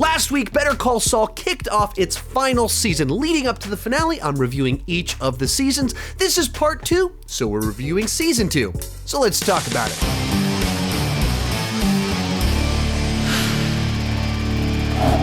Last week, Better Call Saul kicked off its final season. Leading up to the finale, I'm reviewing each of the seasons. This is part 2, so we're reviewing season 2. So let's talk about it.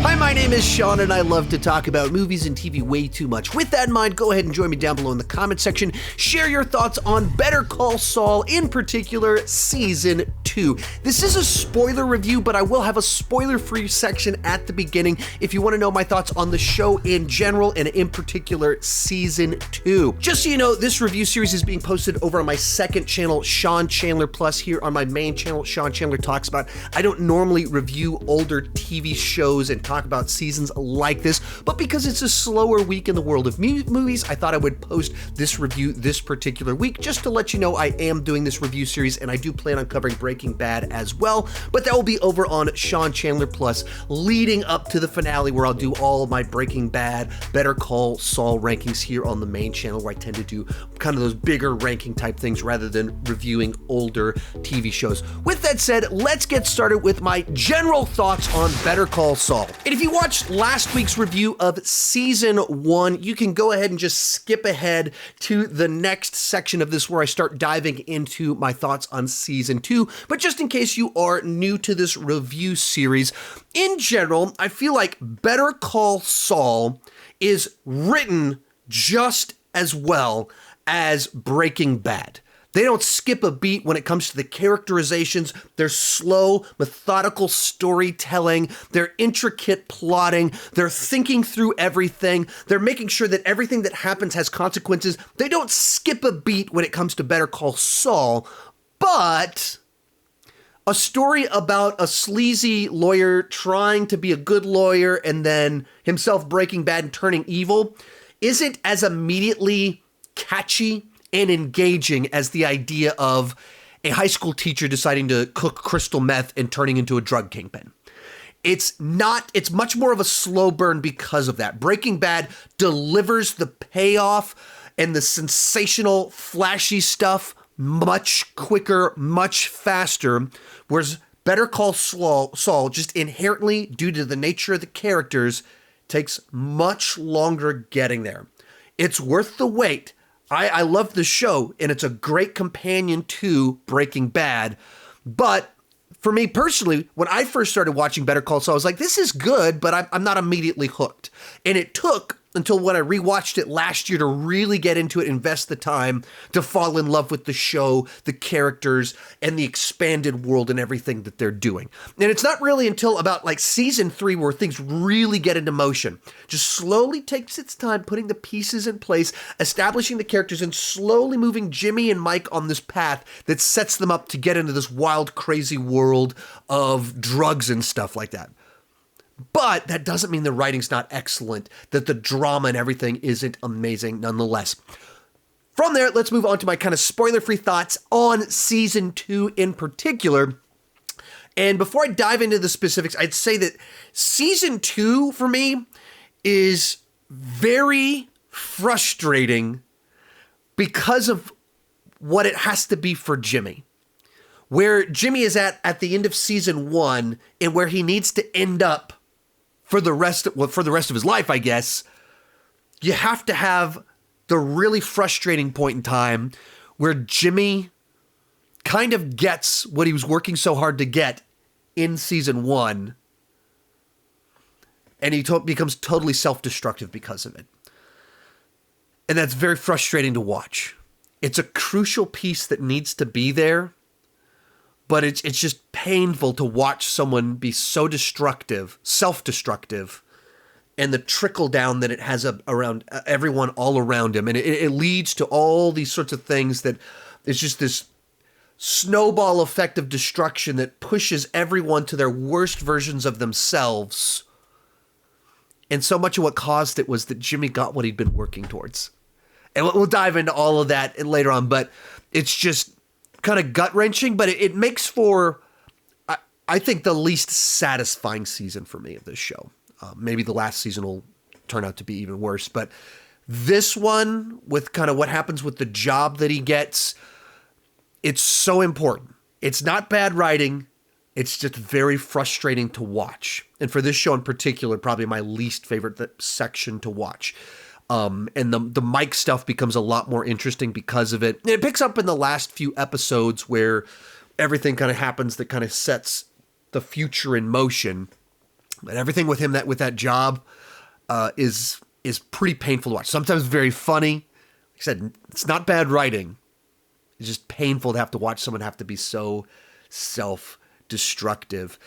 Hi, my name is Sean, and I love to talk about movies and TV way too much. With that in mind, go ahead and join me down below in the comment section. Share your thoughts on Better Call Saul, in particular, Season 2. This is a spoiler review, but I will have a spoiler-free section at the beginning if you want to know my thoughts on the show in general, and in particular, Season 2. Just so you know, this review series is being posted over on my second channel, Sean Chandler Plus. Here on my main channel, Sean Chandler Talks About. I don't normally review older TV shows and talk about seasons like this, but because it's a slower week in the world of movies, I thought I would post this review this particular week, just to let you know I am doing this review series, and I do plan on covering Breaking Bad as well, but that will be over on Sean Chandler Plus, leading up to the finale, where I'll do all of my Breaking Bad, Better Call Saul rankings here on the main channel, where I tend to do kind of those bigger ranking type things rather than reviewing older TV shows. With that said, let's get started with my general thoughts on Better Call Saul. And if you watched last week's review of Season 1, you can go ahead and just skip ahead to the next section of this where I start diving into my thoughts on Season 2. But just in case you are new to this review series, in general, I feel like Better Call Saul is written just as well as Breaking Bad. They don't skip a beat when it comes to the characterizations, their slow, methodical storytelling, their intricate plotting, they're thinking through everything, they're making sure that everything that happens has consequences. They don't skip a beat when it comes to Better Call Saul, but a story about a sleazy lawyer trying to be a good lawyer and then himself breaking bad and turning evil isn't as immediately catchy and engaging as the idea of a high school teacher deciding to cook crystal meth and turning into a drug kingpin. It's much more of a slow burn because of that. Breaking Bad delivers the payoff and the sensational, flashy stuff much quicker, much faster, whereas Better Call Saul, just inherently, due to the nature of the characters, takes much longer getting there. It's worth the wait. I love the show, and it's a great companion to Breaking Bad. But for me personally, when I first started watching Better Call Saul, I was like, this is good, but I'm not immediately hooked. And it took until when I rewatched it last year to really get into it, invest the time to fall in love with the show, the characters, and the expanded world and everything that they're doing. And it's not really until about like season 3 where things really get into motion. Just slowly takes its time putting the pieces in place, establishing the characters, and slowly moving Jimmy and Mike on this path that sets them up to get into this wild, crazy world of drugs and stuff like that. But that doesn't mean the writing's not excellent, that the drama and everything isn't amazing nonetheless. From there, let's move on to my kind of spoiler-free thoughts on Season 2 in particular. And before I dive into the specifics, I'd say that Season 2, for me, is very frustrating because of what it has to be for Jimmy. Where Jimmy is at the end of Season 1 and where he needs to end up for the rest of his life, I guess, you have to have the really frustrating point in time where Jimmy kind of gets what he was working so hard to get in Season 1, and he becomes totally self-destructive because of it. And that's very frustrating to watch. It's a crucial piece that needs to be there, but it's just painful to watch someone be so destructive, self-destructive, and the trickle down that it has around everyone all around him. And it leads to all these sorts of things that it's just this snowball effect of destruction that pushes everyone to their worst versions of themselves. And so much of what caused it was that Jimmy got what he'd been working towards. And we'll dive into all of that later on, but it's just kind of gut-wrenching, but it makes for, I think, the least satisfying season for me of this show. Maybe the last season will turn out to be even worse, but this one, with kind of what happens with the job that he gets, it's so important. It's not bad writing, it's just very frustrating to watch. And for this show in particular, probably my least favorite section to watch. And the Mike stuff becomes a lot more interesting because of it. And it picks up in the last few episodes where everything kind of happens that kind of sets the future in motion. But everything with him with that job is pretty painful to watch. Sometimes very funny. Like I said, it's not bad writing. It's just painful to have to watch someone have to be so self-destructive.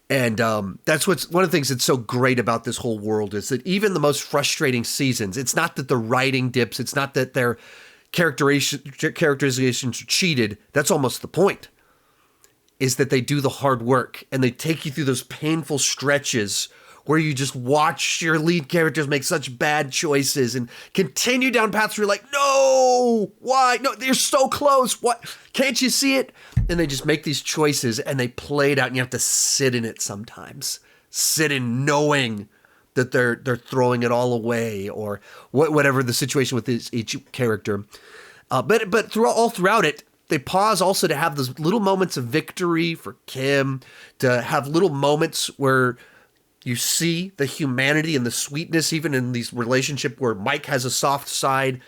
And that's one of the things that's so great about this whole world is that even the most frustrating seasons, it's not that the writing dips, it's not that their characterizations are cheated. That's almost the point, is that they do the hard work and they take you through those painful stretches where you just watch your lead characters make such bad choices and continue down paths where you're like, no, why? No, they're so close. What? Can't you see it? And they just make these choices and they play it out and you have to sit in it sometimes. Sit in knowing that they're throwing it all away or whatever the situation with each character. But throughout it, they pause also to have those little moments of victory for Kim, to have little moments where you see the humanity and the sweetness, even in these relationship where Mike has a soft side,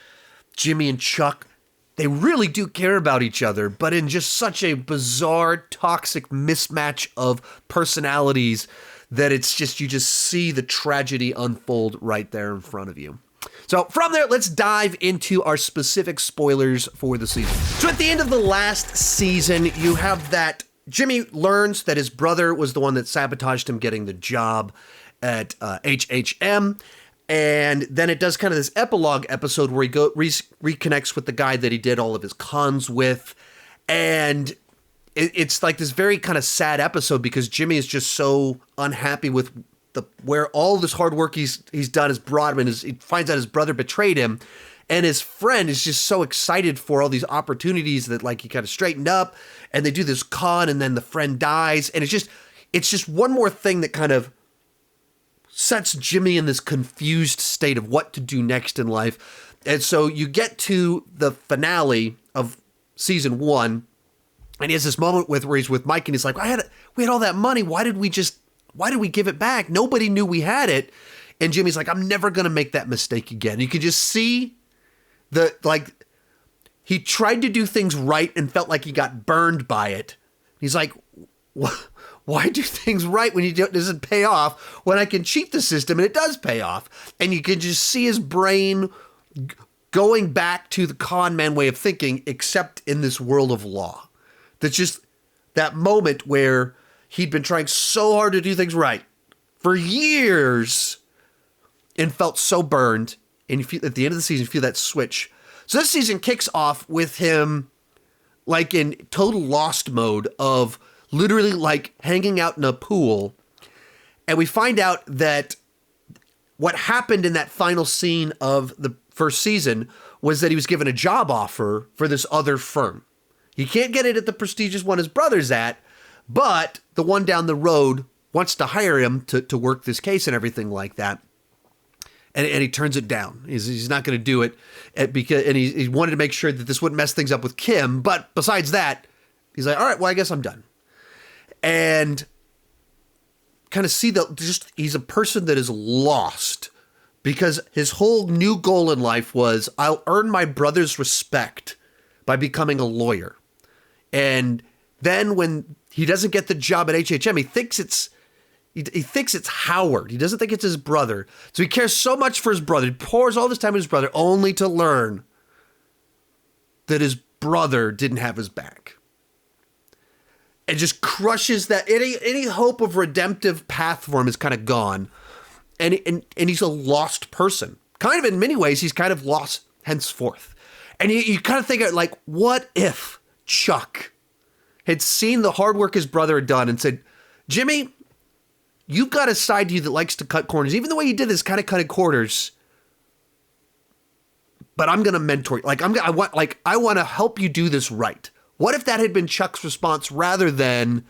Jimmy and Chuck, they really do care about each other, but in just such a bizarre, toxic mismatch of personalities that it's just, you just see the tragedy unfold right there in front of you. So from there, let's dive into our specific spoilers for the season. So at the end of the last season, you have that Jimmy learns that his brother was the one that sabotaged him getting the job at HHM. And then it does kind of this epilogue episode where he reconnects with the guy that he did all of his cons with. And it's like this very kind of sad episode because Jimmy is just so unhappy with where all this hard work he's done has brought him, and he finds out his brother betrayed him. And his friend is just so excited for all these opportunities that like he kind of straightened up, and they do this con and then the friend dies. And it's just one more thing that kind of sets Jimmy in this confused state of what to do next in life. And so you get to the finale of season 1 and he has this moment where he's with Mike and he's like, we had all that money. Why did we give it back? Nobody knew we had it. And Jimmy's like, I'm never going to make that mistake again. You can just see he tried to do things right and felt like he got burned by it. He's like, why do things right when it doesn't pay off when I can cheat the system and it does pay off? And you can just see his brain going back to the con man way of thinking, except in this world of law. That's just that moment where he'd been trying so hard to do things right for years and felt so burned. And you feel, at the end of the season, you feel that switch. So this season kicks off with him like in total lost mode of literally like hanging out in a pool. And we find out that what happened in that final scene of the first season was that he was given a job offer for this other firm. He can't get it at the prestigious one his brother's at, but the one down the road wants to hire him to work this case and everything like that. And he turns it down. He's not going to do it because he wanted to make sure that this wouldn't mess things up with Kim. But besides that, he's like, all right, well, I guess I'm done. And kind of see he's a person that is lost because his whole new goal in life was, I'll earn my brother's respect by becoming a lawyer. And then when he doesn't get the job at HHM, he thinks it's Howard. He doesn't think it's his brother. So he cares so much for his brother. He pours all this time into his brother only to learn that his brother didn't have his back. It just crushes that. Any hope of redemptive path for him is kind of gone. And he's a lost person. Kind of in many ways, he's kind of lost henceforth. And you kind of think like, what if Chuck had seen the hard work his brother had done and said, Jimmy, you've got a side to you that likes to cut corners. Even the way you did this kind of cutting corners. But I'm going to mentor you. I want to help you do this right. What if that had been Chuck's response rather than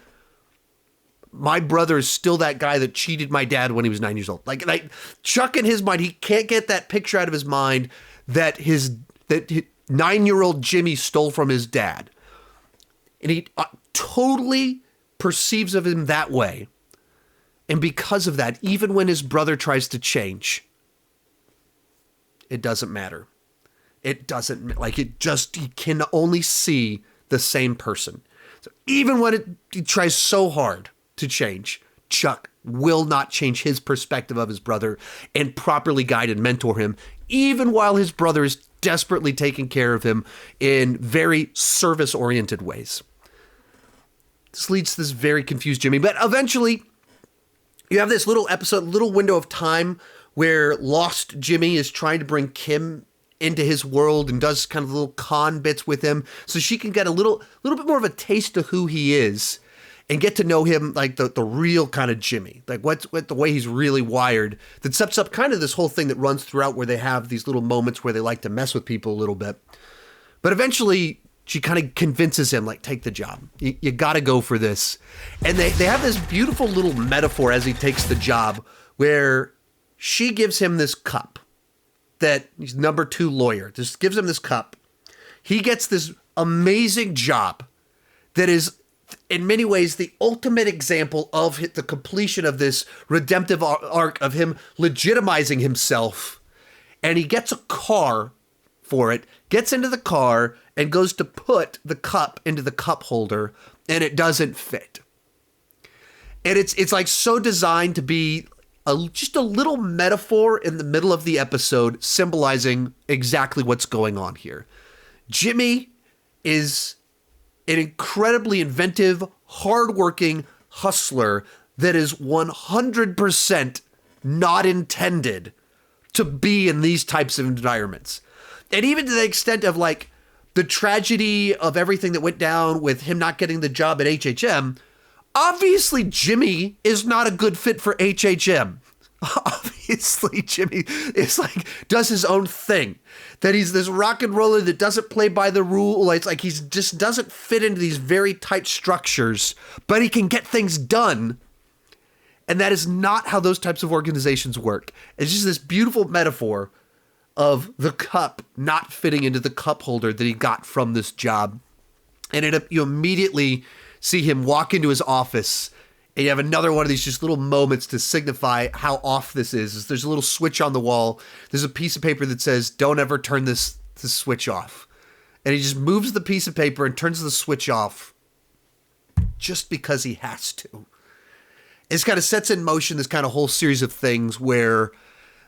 my brother is still that guy that cheated my dad when he was 9 years old? Like Chuck in his mind, he can't get that picture out of his mind that his 9-year-old Jimmy stole from his dad. And he totally perceives of him that way. And because of that, even when his brother tries to change, it doesn't matter. It doesn't, like, he can only see the same person. So even when he tries so hard to change, Chuck will not change his perspective of his brother and properly guide and mentor him, even while his brother is desperately taking care of him in very service-oriented ways. This leads to this very confused Jimmy, but eventually you have this little episode, little window of time where lost Jimmy is trying to bring Kim into his world and does kind of little con bits with him so she can get a little bit more of a taste of who he is and get to know him, like the real kind of Jimmy, like what the way he's really wired, that sets up kind of this whole thing that runs throughout where they have these little moments where they like to mess with people a little bit. But eventually she kind of convinces him, like, take the job. You got to go for this. And they have this beautiful little metaphor as he takes the job where she gives him this cup that he's number 2 lawyer, just gives him this cup. He gets this amazing job that is in many ways the ultimate example of the completion of this redemptive arc of him legitimizing himself. And he gets a car for it, gets into the car and goes to put the cup into the cup holder, and it doesn't fit. And it's like so designed to be just a little metaphor in the middle of the episode symbolizing exactly what's going on here. Jimmy is an incredibly inventive, hardworking hustler that is 100% not intended to be in these types of environments. And even to the extent of, like, the tragedy of everything that went down with him not getting the job at HHM, obviously Jimmy is not a good fit for HHM. Obviously Jimmy is like, does his own thing. That he's this rock and roller that doesn't play by the rule. It's like he's just doesn't fit into these very tight structures, but he can get things done. And that is not how those types of organizations work. It's just this beautiful metaphor of the cup not fitting into the cup holder that he got from this job. And you immediately see him walk into his office, and you have another one of these just little moments to signify how off this is. There's a little switch on the wall. There's a piece of paper that says, don't ever turn this switch off. And he just moves the piece of paper and turns the switch off just because he has to. It's kind of sets in motion this kind of whole series of things where,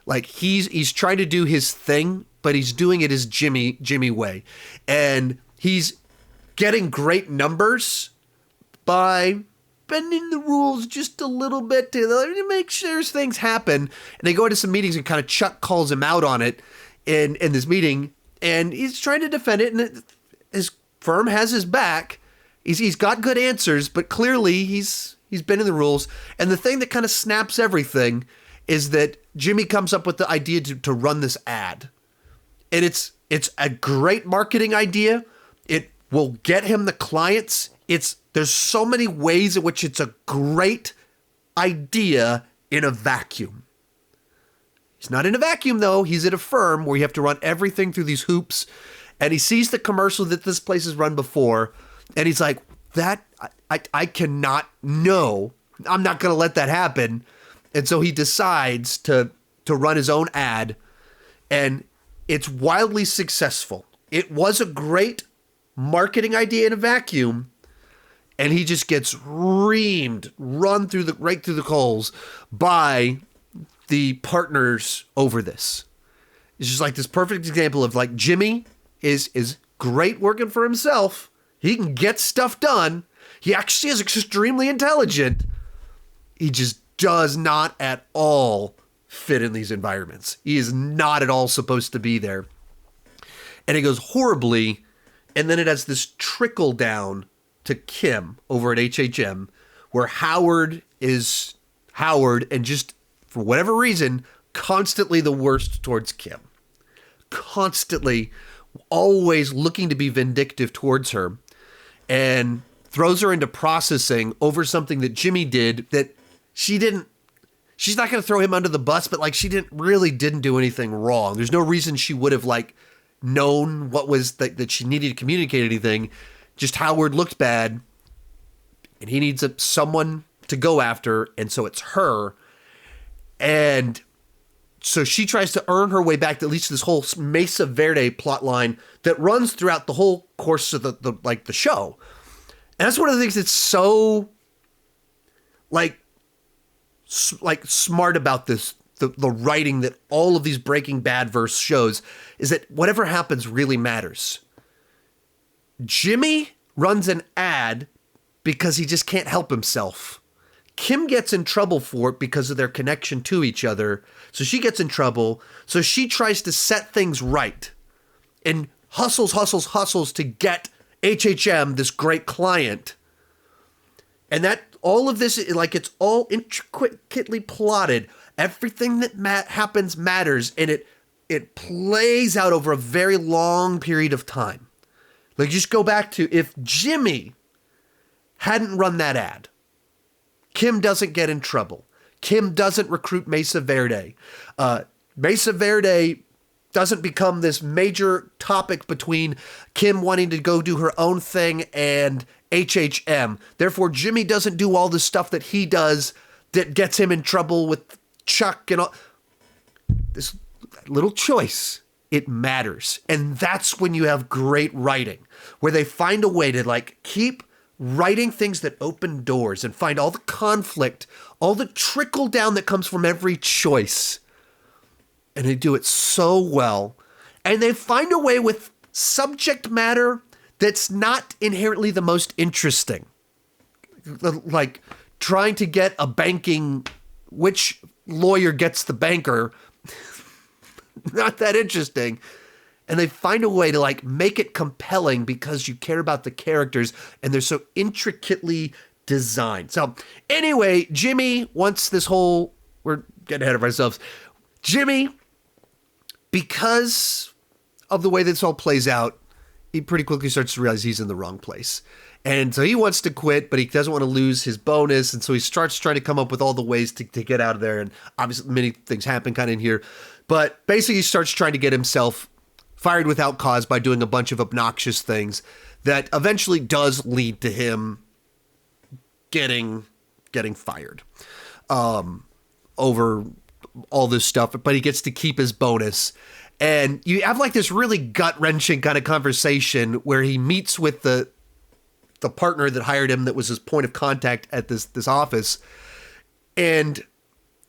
like, he's trying to do his thing, but he's doing it his Jimmy way. And he's getting great numbers by bending the rules just a little bit to make sure things happen. And they go into some meetings and kind of Chuck calls him out on it in this meeting. And he's trying to defend it, and his firm has his back. He's got good answers, but clearly he's bending the rules. And the thing that kind of snaps everything is that Jimmy comes up with the idea to run this ad. And it's a great marketing idea. It will get him the clients. There's so many ways in which it's a great idea in a vacuum. He's not in a vacuum, though. He's at a firm where you have to run everything through these hoops. And he sees the commercial that this place has run before. And he's like, I cannot, no, I'm not going to let that happen. And so he decides to run his own ad. And it's wildly successful. It was a great marketing idea in a vacuum. And he just gets run right through the coals by the partners over this. It's just like this perfect example of, like, Jimmy is great working for himself. He can get stuff done. He actually is extremely intelligent. He just does not at all fit in these environments. He is not at all supposed to be there. And it goes horribly. And then it has this trickle down to Kim over at HHM, where Howard is Howard and just, for whatever reason, constantly the worst towards Kim. Constantly, always looking to be vindictive towards her, and throws her into processing over something that Jimmy did that she's not going to throw him under the bus, but, like, she didn't do anything wrong. There's no reason she would have, like, known what was that she needed to communicate anything. Just Howard looked bad, and he needs someone to go after, and so it's her. And so she tries to earn her way back to at least this whole Mesa Verde plot line that runs throughout the whole course of the show. And that's one of the things that's so like smart about this, the writing that all of these Breaking Bad verse shows, is that whatever happens really matters. Jimmy runs an ad because he just can't help himself. Kim gets in trouble for it because of their connection to each other. So she gets in trouble. So she tries to set things right and hustles to get HHM, this great client. And that all of this, like, it's all intricately plotted. Everything that happens matters, and it plays out over a very long period of time. Like, just go back to, if Jimmy hadn't run that ad, Kim doesn't get in trouble. Kim doesn't recruit Mesa Verde. Mesa Verde doesn't become this major topic between Kim wanting to go do her own thing and HHM. Therefore, Jimmy doesn't do all the stuff that he does that gets him in trouble with Chuck and all. This little choice, it matters. And that's when you have great writing, where they find a way to like keep writing things that open doors and find all the conflict, all the trickle down that comes from every choice. And they do it so well. And they find a way with subject matter that's not inherently the most interesting. Like trying to get a banking, which lawyer gets the banker, not that interesting. And they find a way to like make it compelling because you care about the characters and they're so intricately designed. So anyway, Jimmy, once this whole, we're getting ahead of ourselves. Jimmy, because of the way this all plays out, he pretty quickly starts to realize he's in the wrong place. And so he wants to quit, but he doesn't want to lose his bonus. And so he starts trying to come up with all the ways to get out of there. And obviously many things happen kind of in here. But basically he starts trying to get himself fired without cause by doing a bunch of obnoxious things that eventually does lead to him getting fired over all this stuff. But he gets to keep his bonus. And you have like this really gut-wrenching kind of conversation where he meets with the partner that hired him that was his point of contact at this office. And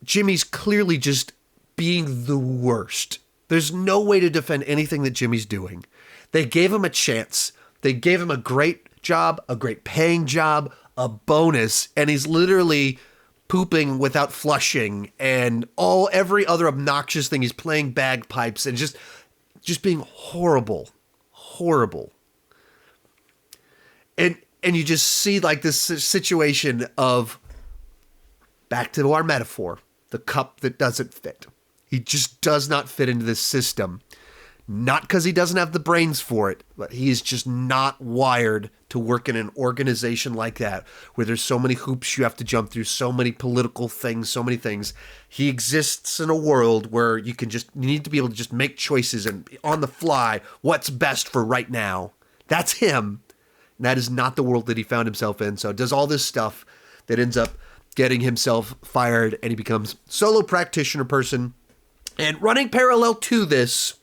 Jimmy's clearly just being the worst. There's no way to defend anything that Jimmy's doing. They gave him a chance. They gave him a great job, a great paying job, a bonus, and he's literally pooping without flushing and every other obnoxious thing. He's playing bagpipes and just being horrible. And you just see like this situation of, back to our metaphor, the cup that doesn't fit. He just does not fit into this system. Not because he doesn't have the brains for it, but he is just not wired to work in an organization like that, where there's so many hoops you have to jump through, so many political things, so many things. He exists in a world where you need to be able to just make choices and on the fly, what's best for right now. That's him. And that is not the world that he found himself in. So it does all this stuff that ends up getting himself fired, and he becomes solo practitioner person. And running parallel to this,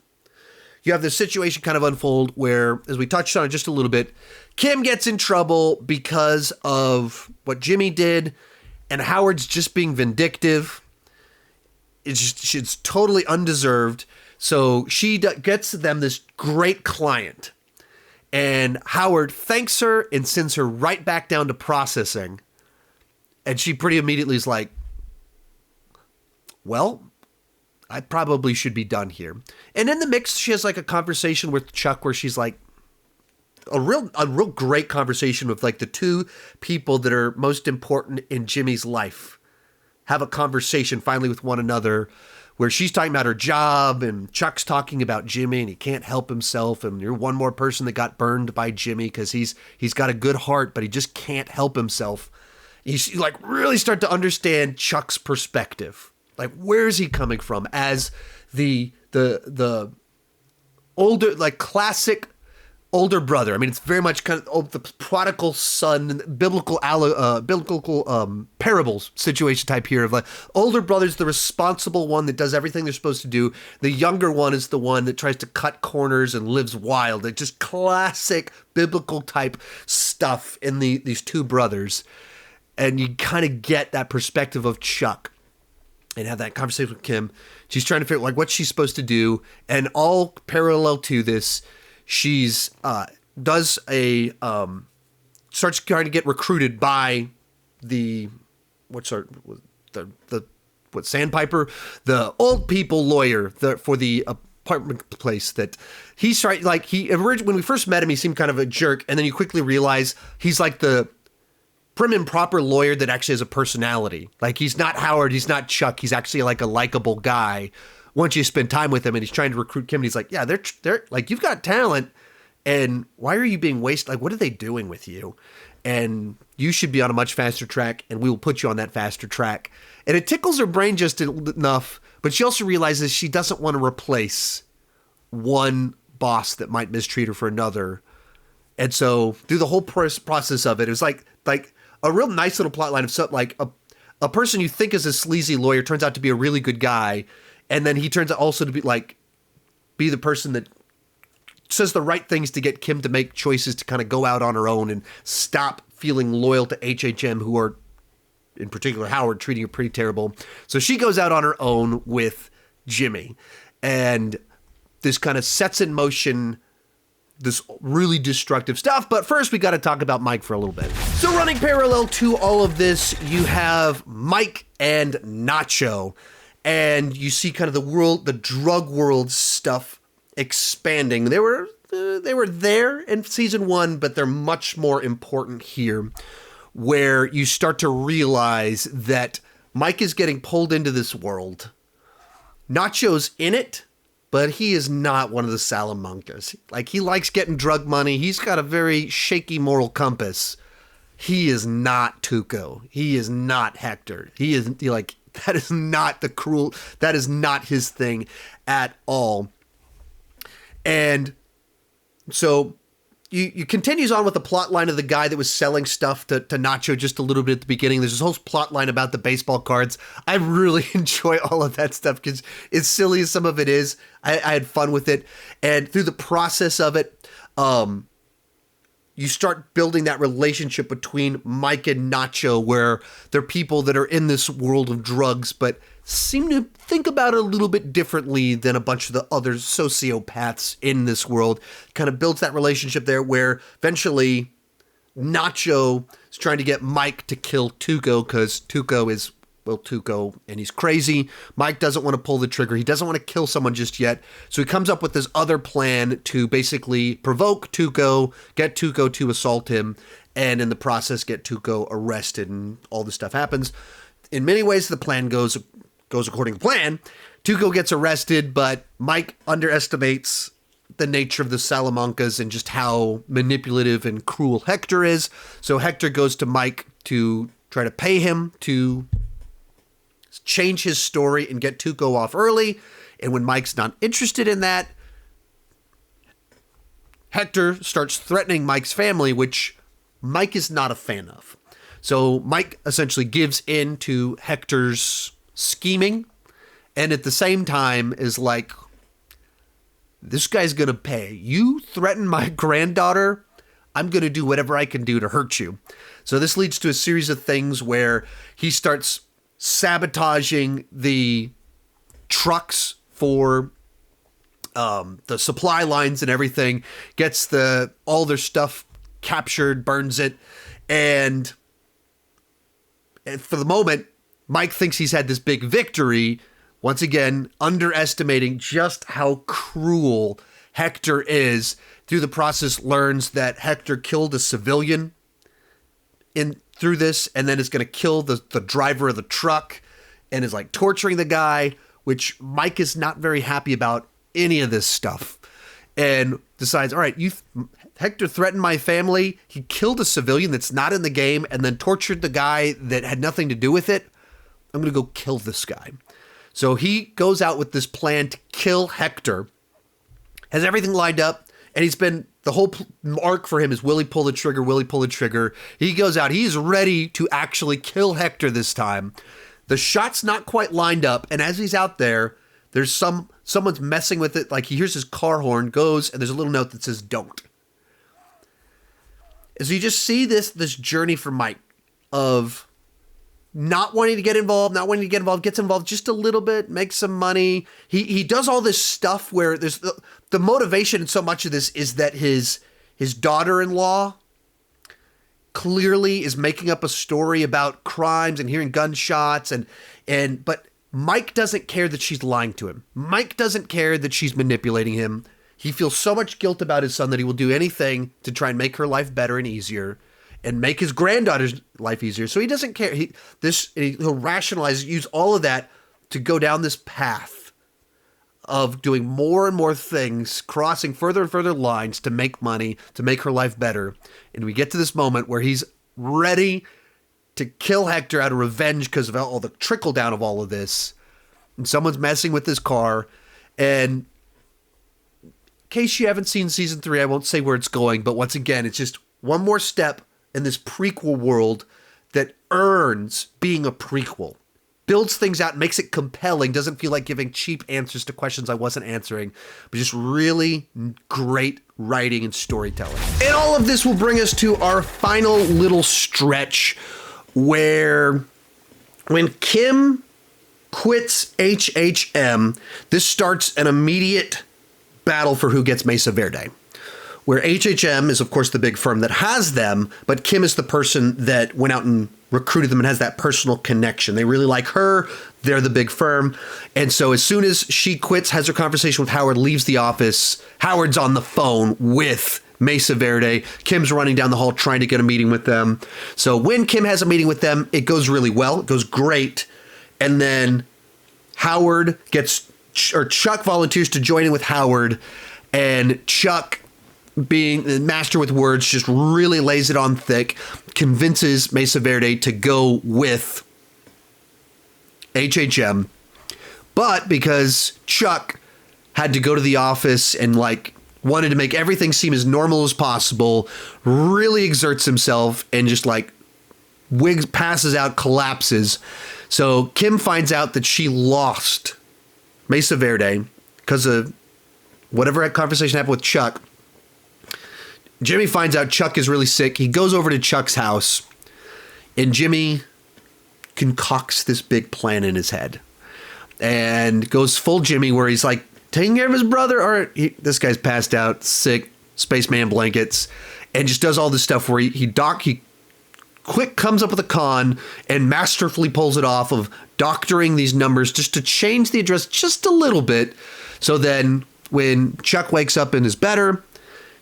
you have this situation kind of unfold where, as we touched on it just a little bit, Kim gets in trouble because of what Jimmy did, and Howard's just being vindictive. It's totally undeserved. So she gets them this great client, and Howard thanks her and sends her right back down to processing. And she pretty immediately is like, well, I probably should be done here. And in the mix, she has like a conversation with Chuck where she's like, a real great conversation with like the two people that are most important in Jimmy's life. Have a conversation finally with one another where she's talking about her job and Chuck's talking about Jimmy and he can't help himself. And you're one more person that got burned by Jimmy because he's got a good heart, but he just can't help himself. You like really start to understand Chuck's perspective. Like, where is he coming from as the older, like classic older brother. I mean, it's very much kind of the prodigal son, biblical parables situation type here of like older brother's the responsible one that does everything they're supposed to do. The younger one is the one that tries to cut corners and lives wild. It's just classic biblical type stuff in these two brothers. And you kind of get that perspective of Chuck and have that conversation with Kim. She's trying to figure like what she's supposed to do. And all parallel to this, she's starts trying to get recruited by the Sandpiper, the old people lawyer for the apartment place that he's trying. Like when we first met him, he seemed kind of a jerk, and then you quickly realize he's like the prim and proper lawyer that actually has a personality. Like he's not Howard, he's not Chuck, he's actually like a likable guy. Once you spend time with him, and he's trying to recruit Kim, and he's like, yeah, they're like, you've got talent, and why are you being wasted? Like, what are they doing with you? And you should be on a much faster track, and we will put you on that faster track. And it tickles her brain just enough, but she also realizes she doesn't want to replace one boss that might mistreat her for another. And so through the whole process of it was like a real nice little plot line of something like a person you think is a sleazy lawyer turns out to be a really good guy. And then he turns out also to be the person that says the right things to get Kim to make choices to kind of go out on her own and stop feeling loyal to HHM, who are, in particular, Howard, treating her pretty terrible. So she goes out on her own with Jimmy. And this kind of sets in motion this really destructive stuff. But first, we got to talk about Mike for a little bit. So running parallel to all of this, you have Mike and Nacho. And you see kind of the drug world stuff expanding. They were there in season 1, but they're much more important here, where you start to realize that Mike is getting pulled into this world. Nacho's in it, but he is not one of the Salamancas. Like, he likes getting drug money. He's got a very shaky moral compass. He is not Tuco. He is not Hector. That is not his thing at all. And so you continues on with the plot line of the guy that was selling stuff to Nacho just a little bit at the beginning. There's this whole plot line about the baseball cards. I really enjoy all of that stuff because as silly as some of it is, I had fun with it. And through the process of it, you start building that relationship between Mike and Nacho, where they're people that are in this world of drugs, but seem to think about it a little bit differently than a bunch of the other sociopaths in this world. Kind of builds that relationship there where eventually Nacho is trying to get Mike to kill Tuco because Tuco is, well, Tuco, and he's crazy. Mike doesn't want to pull the trigger. He doesn't want to kill someone just yet. So he comes up with this other plan to basically provoke Tuco, get Tuco to assault him, and in the process get Tuco arrested, and all this stuff happens. In many ways, the plan goes according to plan. Tuco gets arrested, but Mike underestimates the nature of the Salamancas and just how manipulative and cruel Hector is. So Hector goes to Mike to try to pay him to change his story and get Tuco off early. And when Mike's not interested in that, Hector starts threatening Mike's family, which Mike is not a fan of. So Mike essentially gives in to Hector's scheming, and at the same time is like, this guy's gonna pay. You threaten my granddaughter, I'm gonna do whatever I can do to hurt you. So this leads to a series of things where he starts sabotaging the trucks for the supply lines and everything, gets all their stuff captured, burns it, and for the moment, Mike thinks he's had this big victory, once again, underestimating just how cruel Hector is. Through the process, learns that Hector killed a civilian through this, and then is going to kill the driver of the truck, and is like torturing the guy, which Mike is not very happy about any of this stuff. And decides, all right, Hector threatened my family. He killed a civilian that's not in the game, and then tortured the guy that had nothing to do with it. I'm going to go kill this guy. So he goes out with this plan to kill Hector, has everything lined up, and he's been the whole arc for him is, will he pull the trigger? Will he pull the trigger? He goes out. He's ready to actually kill Hector this time. The shot's not quite lined up. And as he's out there, there's someone's messing with it. Like he hears his car horn, goes, and there's a little note that says, don't. So you just see this journey for Mike of not wanting to get involved, gets involved just a little bit, makes some money. He does all this stuff where there's the motivation in so much of this is that his daughter-in-law clearly is making up a story about crimes and hearing gunshots but Mike doesn't care that she's lying to him. Mike doesn't care that she's manipulating him. He feels so much guilt about his son that he will do anything to try and make her life better and easier and make his granddaughter's life easier. So he doesn't care. He'll rationalize, use all of that to go down this path of doing more and more things, crossing further and further lines to make money, to make her life better. And we get to this moment where he's ready to kill Hector out of revenge because of all the trickle down of all of this. And someone's messing with his car. And in case you haven't seen season 3, I won't say where it's going, but once again, it's just one more step in this prequel world that earns being a prequel. Builds things out, makes it compelling, doesn't feel like giving cheap answers to questions I wasn't answering, but just really great writing and storytelling. And all of this will bring us to our final little stretch where when Kim quits HHM, this starts an immediate battle for who gets Mesa Verde, where HHM is, of course, the big firm that has them, but Kim is the person that went out and recruited them and has that personal connection. They really like her. They're the big firm. And so as soon as she quits, has her conversation with Howard, leaves the office, Howard's on the phone with Mesa Verde. Kim's running down the hall trying to get a meeting with them. So when Kim has a meeting with them, it goes really well. It goes great. And then Chuck volunteers to join in with Howard, and Chuck, being the master with words, just really lays it on thick, convinces Mesa Verde to go with HHM. But because Chuck had to go to the office and wanted to make everything seem as normal as possible, really exerts himself and just passes out, collapses. So Kim finds out that she lost Mesa Verde because of whatever conversation happened with Chuck. Jimmy finds out Chuck is really sick. He goes over to Chuck's house, and Jimmy concocts this big plan in his head and goes full Jimmy, where he's taking care of his brother. Or this guy's passed out, sick, spaceman blankets, and just does all this stuff where he quick comes up with a con and masterfully pulls it off of doctoring these numbers just to change the address just a little bit. So then when Chuck wakes up and is better,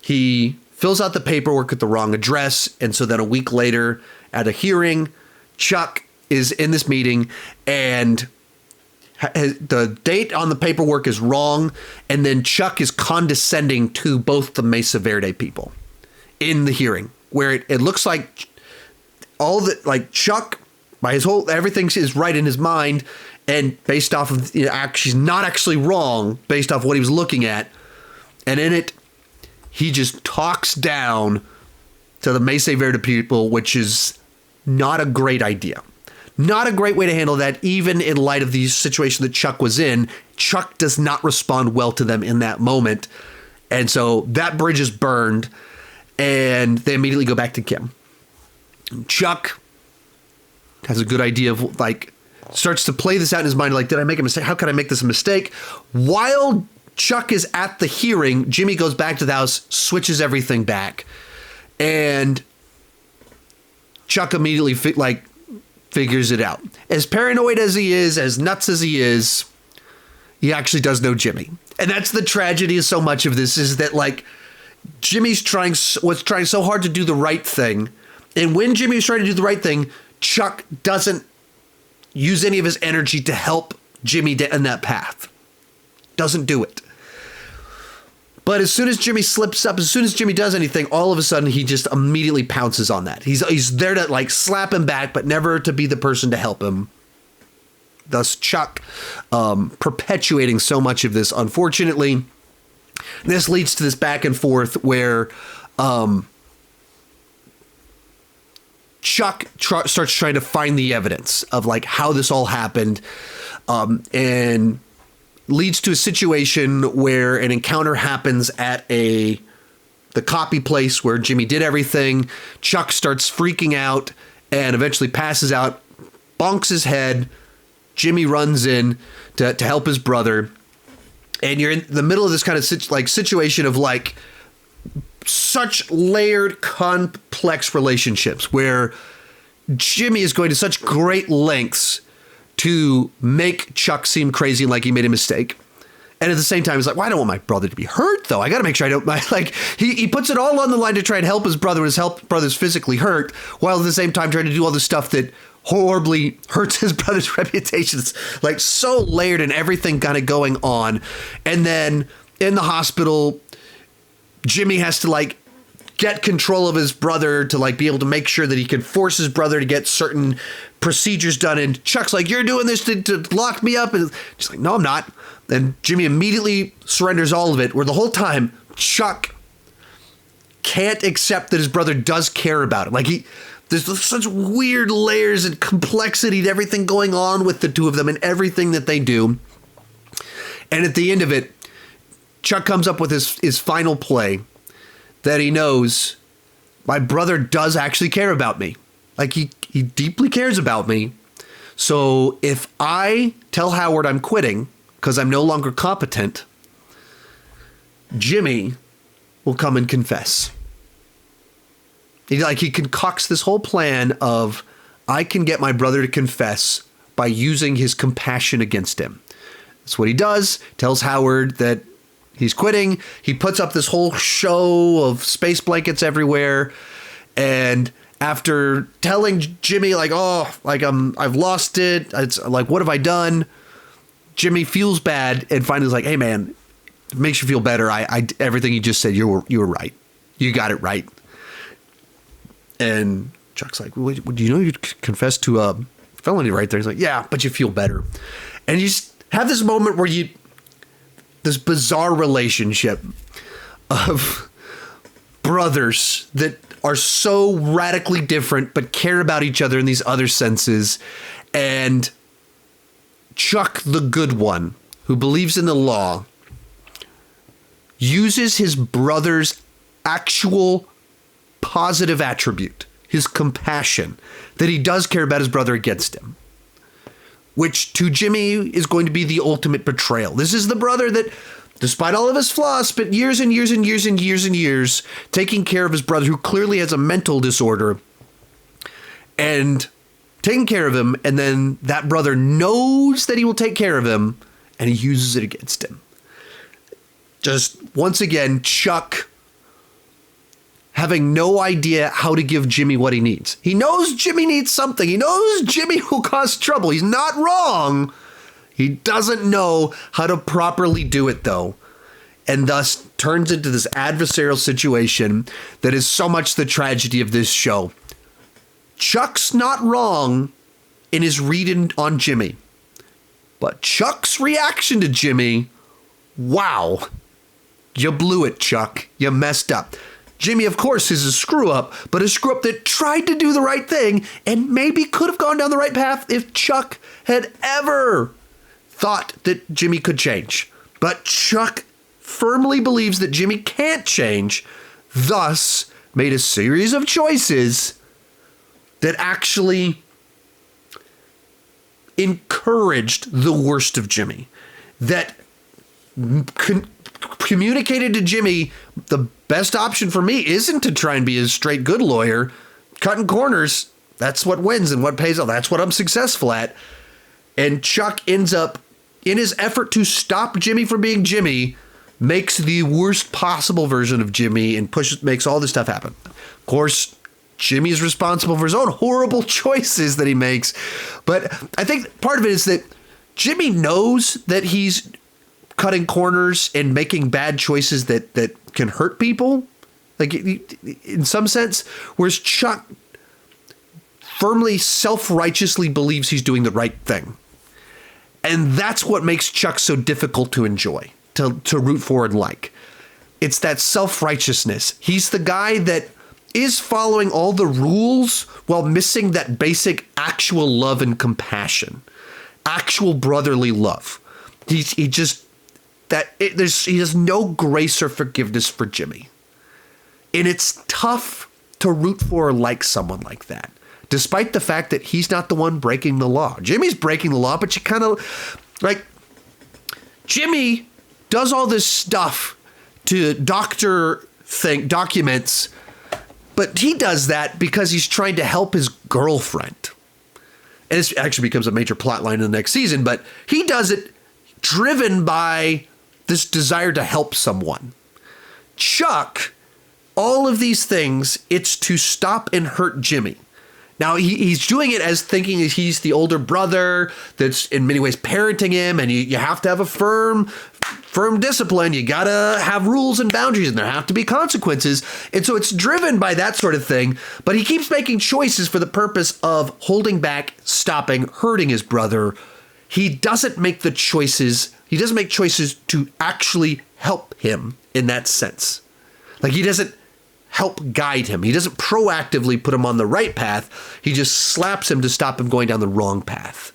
he fills out the paperwork at the wrong address. And so then a week later at a hearing, Chuck is in this meeting and the date on the paperwork is wrong. And then Chuck is condescending to both the Mesa Verde people in the hearing, where it looks like Chuck, by everything is right in his mind. And based off of, she's not actually wrong based off what he was looking at. And in it, he just talks down to the Mesa Verde people, which is not a great idea. Not a great way to handle that, even in light of the situation that Chuck was in. Chuck does not respond well to them in that moment. And so that bridge is burned, and they immediately go back to Kim. Chuck has a good idea of, starts to play this out in his mind, did I make a mistake? How could I make this a mistake? While Chuck is at the hearing, Jimmy goes back to the house, switches everything back, and Chuck immediately figures it out. As paranoid as he is, as nuts as he is, he actually does know Jimmy. And that's the tragedy of so much of this, is that Jimmy's was trying so hard to do the right thing. And when Jimmy was trying to do the right thing, Chuck doesn't use any of his energy to help Jimmy in that path. Doesn't do it. But as soon as Jimmy slips up, as soon as Jimmy does anything, all of a sudden he just immediately pounces on that. He's there to slap him back, but never to be the person to help him. Thus Chuck perpetuating so much of this. Unfortunately, This leads to this back and forth where Chuck starts trying to find the evidence of like how this all happened, and leads to a situation where an encounter happens at the copy place where Jimmy did everything. Chuck starts freaking out and eventually passes out, bonks his head. Jimmy runs in to help his brother. And you're in the middle of this kind of situation of like such layered, complex relationships where Jimmy is going to such great lengths to make Chuck seem crazy and like he made a mistake. And at the same time, he's like, well, I don't want my brother to be hurt, though. I got to make sure I don't, like, he puts it all on the line to try and help his brother. His brother's physically hurt, while at the same time trying to do all this stuff that horribly hurts his brother's reputation. It's like so layered and everything kind of going on. And then in the hospital, Jimmy has to like get control of his brother to like be able to make sure that he can force his brother to get certain procedures done. And Chuck's like, you're doing this to lock me up. And she's like, no, I'm not. Then Jimmy immediately surrenders all of it, where the whole time Chuck can't accept that his brother does care about him. Like there's such weird layers and complexity to everything going on with the two of them and everything that they do. And at the end of it, Chuck comes up with his final play that he knows my brother does actually care about me. Like he deeply cares about me. So if I tell Howard I'm quitting because I'm no longer competent, Jimmy will come and confess. He concocts this whole plan of I can get my brother to confess by using his compassion against him. That's what he does. Tells Howard that he's quitting. He puts up this whole show of space blankets everywhere. And after telling Jimmy, like, oh, like I've lost it. It's like, what have I done? Jimmy feels bad and finally is like, hey, man, it makes you feel better. I everything you just said, you were right. You got it right. And Chuck's like, well, do you know you confessed to a felony right there? He's like, yeah, but you feel better. And you just have this moment where this bizarre relationship of brothers that are so radically different but care about each other in these other senses. And Chuck, the good one, who believes in the law, uses his brother's actual positive attribute, his compassion, that he does care about his brother against him, which to Jimmy is going to be the ultimate betrayal. This is the brother that, despite all of his flaws, spent years and years and years and years and years taking care of his brother, who clearly has a mental disorder, and taking care of him. And then that brother knows that he will take care of him, and he uses it against him. Just once again, Chuck having no idea how to give Jimmy what he needs. He knows Jimmy needs something. He knows Jimmy will cause trouble. He's not wrong. He doesn't know how to properly do it, though, and thus turns into this adversarial situation that is so much the tragedy of this show. Chuck's not wrong in his read on Jimmy, but Chuck's reaction to Jimmy, wow, you blew it, Chuck. You messed up. Jimmy, of course, is a screw-up, but a screw-up that tried to do the right thing and maybe could have gone down the right path if Chuck had ever thought that Jimmy could change. But Chuck firmly believes that Jimmy can't change, thus made a series of choices that actually encouraged the worst of Jimmy, that communicated to Jimmy the best option for me isn't to try and be a straight good lawyer. Cutting corners, that's what wins and what pays off. That's what I'm successful at. And Chuck ends up, in his effort to stop Jimmy from being Jimmy, makes the worst possible version of Jimmy and makes all this stuff happen. Of course, Jimmy is responsible for his own horrible choices that he makes. But I think part of it is that Jimmy knows that he's cutting corners and making bad choices that can hurt people, like in some sense, whereas Chuck firmly self-righteously believes he's doing the right thing. And that's what makes Chuck so difficult to enjoy, to root for and like. It's that self-righteousness. He's the guy that is following all the rules while missing that basic actual love and compassion, actual brotherly love. He has no grace or forgiveness for Jimmy. And it's tough to root for or like someone like that, despite the fact that he's not the one breaking the law. Jimmy's breaking the law, but you kind of like Jimmy does all this stuff to documents, but he does that because he's trying to help his girlfriend. And it actually becomes a major plot line in the next season, but he does it driven by this desire to help someone. Chuck, all of these things, it's to stop and hurt Jimmy. Now, he's doing it as thinking that he's the older brother that's in many ways parenting him, and you have to have a firm discipline. You got to have rules and boundaries, and there have to be consequences. And so it's driven by that sort of thing, but he keeps making choices for the purpose of holding back, stopping, hurting his brother. He doesn't make the choices. He doesn't make choices to actually help him in that sense. Like, he doesn't help guide him. He doesn't proactively put him on the right path. He just slaps him to stop him going down the wrong path.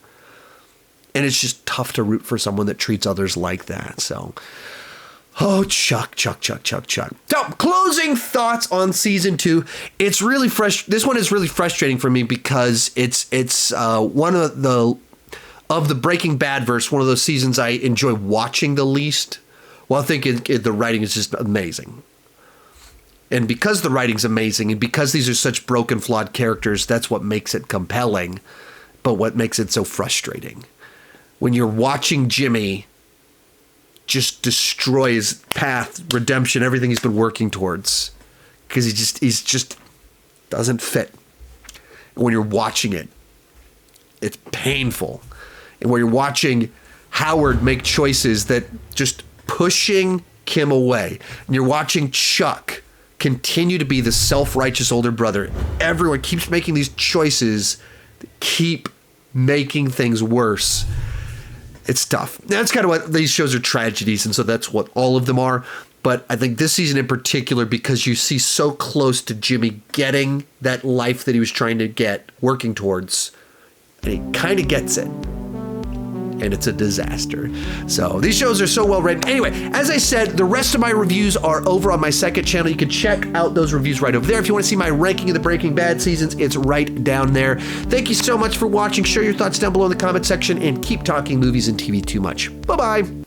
And it's just tough to root for someone that treats others like that. So, oh, Chuck. So, closing thoughts on season 2. It's really fresh. This one is really frustrating for me because it's one of the Breaking Bad verse, one of those seasons I enjoy watching the least. Well, I think the writing is just amazing. And because the writing's amazing and because these are such broken, flawed characters, that's what makes it compelling, but what makes it so frustrating. When you're watching Jimmy just destroy his path, redemption, everything he's been working towards, because he's just doesn't fit. And when you're watching it, it's painful. And when you're watching Howard make choices that just pushing Kim away, and you're watching Chuck continue to be the self-righteous older brother. Everyone keeps making these choices that keep making things worse. It's tough. That's kind of what these shows are, tragedies, and so that's what all of them are. But I think this season in particular, because you see so close to Jimmy getting that life that he was trying to get, working towards, and he kind of gets it. And it's a disaster. So these shows are so well written. Anyway, as I said, the rest of my reviews are over on my second channel. You can check out those reviews right over there. If you want to see my ranking of the Breaking Bad seasons, it's right down there. Thank you so much for watching. Share your thoughts down below in the comment section and keep talking movies and TV too much. Bye-bye.